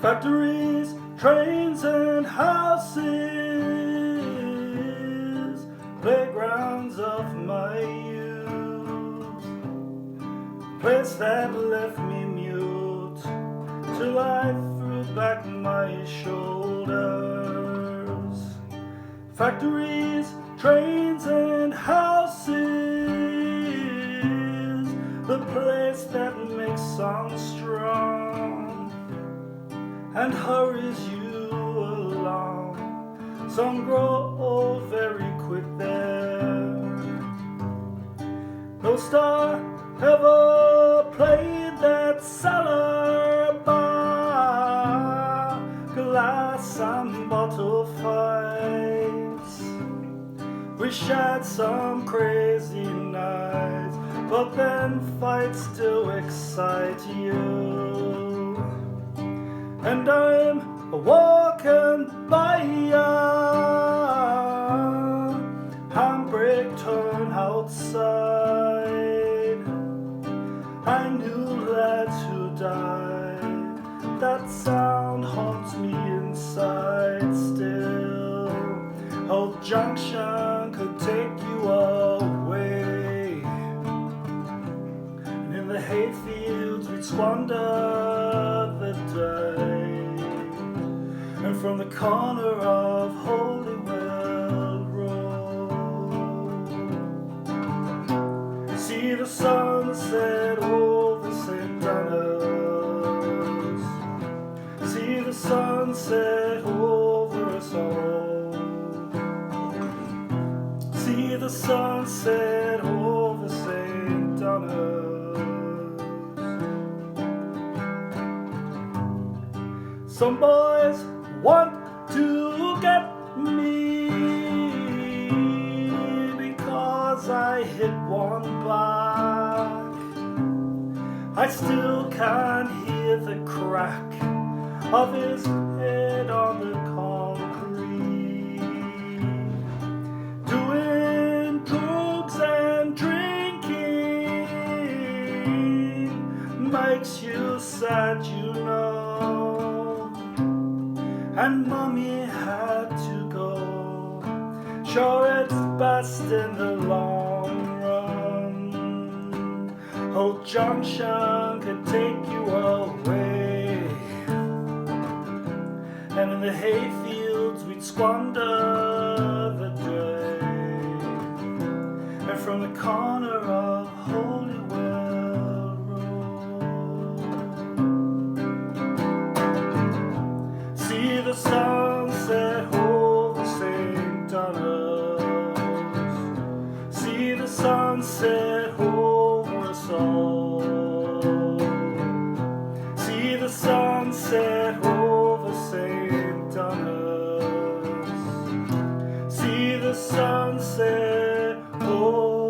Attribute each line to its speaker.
Speaker 1: Factories, trains and houses, playgrounds of my youth, place that left me mute till I threw back my shoulders. Factories, trains and houses, the place that makes songs strong and hurries you along. Some grow old very quick there. No star ever played that cellar bar, glass and bottle fights. We shared some crazy nights, but then fights still excite you. And I'm walking by ya, handbrake turn outside. I knew lads who died, that sound haunts me inside still. Old Junction could take you away, and in the hayfields we'd squander the day. And from the corner of Holywell Road, see the sunset over St. Donna's, see the sunset over us all, see the sunset over St. Donna's. Some boys want to get me because I hit one back. I still can hear the crack of his head on the concrete. Doing drugs and drinking makes you sad, you know. And mommy had to go. Sure, it's best in the long run. Old Junction could take you away, and in the hayfields we'd squander the day. And from the corner of Holywell Road, see the sunset over St. Donna's, see the sunset over us all, see the sunset over St. Donna's, see the sunset over